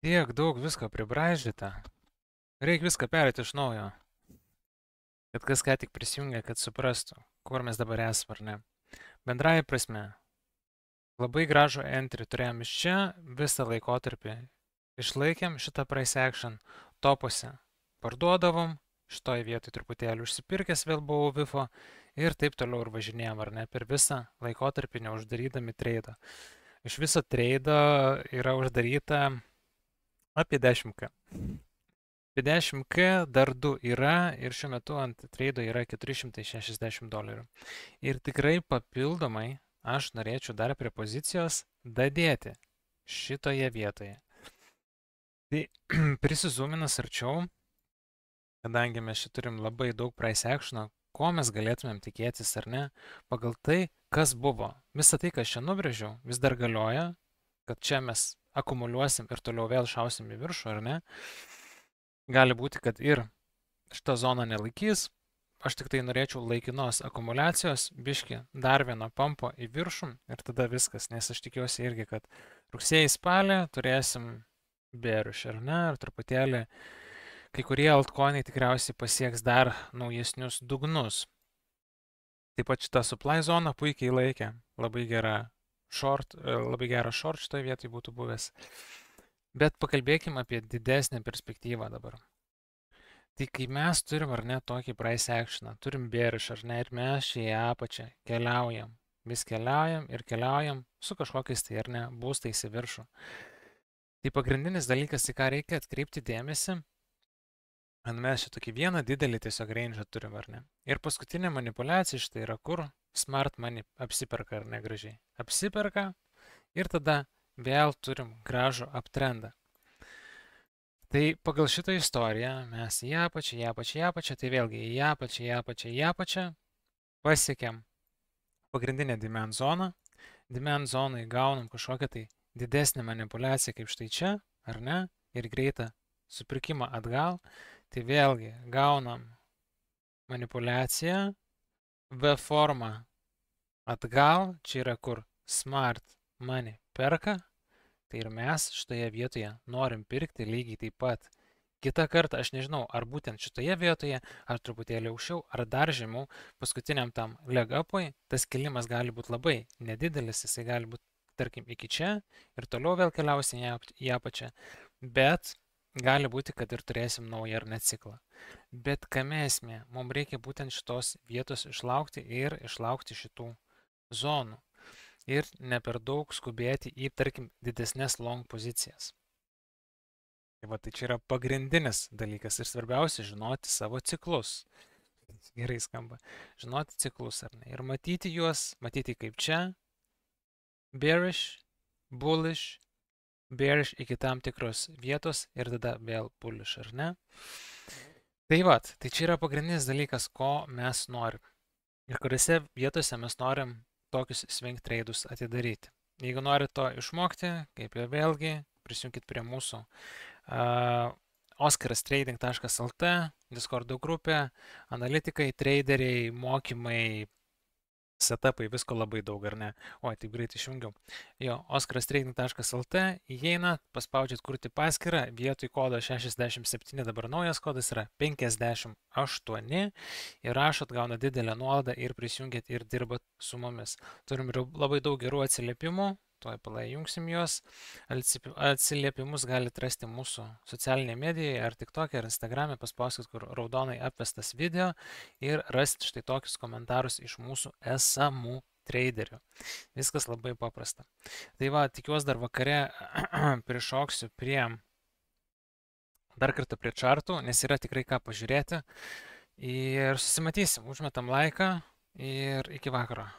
Tiek daug visko pribraižyta. Reikia viską perėti iš naujo. Kad kas ką tik prisijungia, kad suprastų, kur mes dabar esame, ar ne. Bendrąja prasme, labai gražų entry turėjom iš čia visą laikotarpį. Išlaikėm šitą price action topuose. Parduodavom, šitoj vietoj truputėlį užsipirkęs vėl buvau VIFO ir taip toliau ir važinėjom, ar ne, per visą laikotarpį neuždarydami treidą. Iš viso treido yra uždaryta apie 10K. Apie 10K dar 2 yra ir šiuo metu ant treido yra $460. Ir tikrai papildomai aš norėčiau dar prie pozicijos dadėti šitoje vietoje. Tai prisizuminus arčiau, kadangi mes čia turim labai daug price action'o, ko mes galėtumėm tikėtis ar ne, pagal tai, kas buvo. Visą tai, kas čia nubrėžiau, vis dar galioja, kad čia mes akumuliuosim ir toliau vėl šausim į viršų, ar ne. Gali būti, kad ir šitą zoną nelaikys. Aš tik tai norėčiau laikinos akumuliacijos, biški dar vieno pampo į viršų ir tada viskas, nes aš tikiuosi irgi, kad rugsėjį spalį turėsim bearish, ar ne, ir truputėlį kai kurie altcoinai tikriausiai pasieks dar naujesnius dugnus. Taip pat šitą supply zoną puikiai laikė, labai gerą short šitoje vietoje būtų buvęs. Bet pakalbėkime apie didesnę perspektyvą dabar. Tai kai mes turim ar ne tokį price action'ą, turim bearish ar ne, ir mes čia į apačią keliaujam, vis keliaujam ir keliaujam su kažkokiais tai ar ne būstais į viršų. Tai pagrindinis dalykas, į ką reikia atkreipti dėmesį, mes čia tokį vieną didelį tiesiog range turim ar ne. Ir paskutinė manipulacija štai yra, kur smart money apsiperka ar ne gražiai. Apsiperka ir tada vėl turim gražų uptrendą. Tai pagal šitą istoriją mes į apačią, tai vėlgi į apačią pasiekėm pagrindinę demand zoną. Demand zonai gaunam kažkokią tai didesnę manipulaciją kaip štai čia, ar ne, ir greitą supirkimą atgal. Tai vėlgi gaunam manipulaciją, V formą atgal, čia yra kur smart money perka. Tai ir mes šitoje vietoje norim pirkti lygiai taip pat. Kitą kartą, aš nežinau, ar būtent šitoje vietoje, ar truputėlį aukščiau, ar dar žemiau, paskutiniam tam leg upui, tas kilimas gali būti labai nedidelis, jisai gali būti, tarkim, iki čia ir toliau vėl keliausim į apačią, bet gali būti, kad ir turėsim naują ar net ciklą. Bet kame esmė, mums reikia būtent šitos vietos išlaukti ir išlaukti šitų zonų. Ir ne per daug skubėti į, tarkim, didesnės long pozicijas. Tai čia yra pagrindinis dalykas ir svarbiausia žinoti savo ciklus. Gerai skamba. Žinoti ciklus ar ne. Ir matyti juos, matyti kaip čia, bearish, bullish, bearish iki tam tikros vietos ir tada vėl bullish, ar ne? Tai čia yra pagrindinis dalykas, ko mes norim. Ir kuriuose vietose mes norim tokius swing trade'us atidaryti. Jeigu norite to išmokti, kaip jau vėlgi, prisijunkit prie mūsų oskarastrading.lt, Discordo grupė, analitikai, traderiai, mokymai, setupai, visko labai daug, ar ne? Oi, taip greit išjungiau. Jo, oskarastrading.lt, įeina, paspaudžiat kurti paskyrą, vietoj kodo 67, dabar naujas kodas yra 58 ir rašot, gauna didelę nuolaidą ir prisijungiat ir dirbat su mumis. Turim labai daug gerų atsiliepimų, tuoj jungsim juos. Atsiliepimus galite rasti mūsų socialinėje medijoje, ar TikTok'e, ar Instagram'e, paspauskit, kur raudonai apvestas video ir rasit štai tokius komentarus iš mūsų esamų traderių. Viskas labai paprasta. Tai va, tikiuosi dar vakare prišoksiu dar kartą prie čartų, nes yra tikrai ką pažiūrėti. Ir susimatysim, užmetam laiką ir iki vakaro.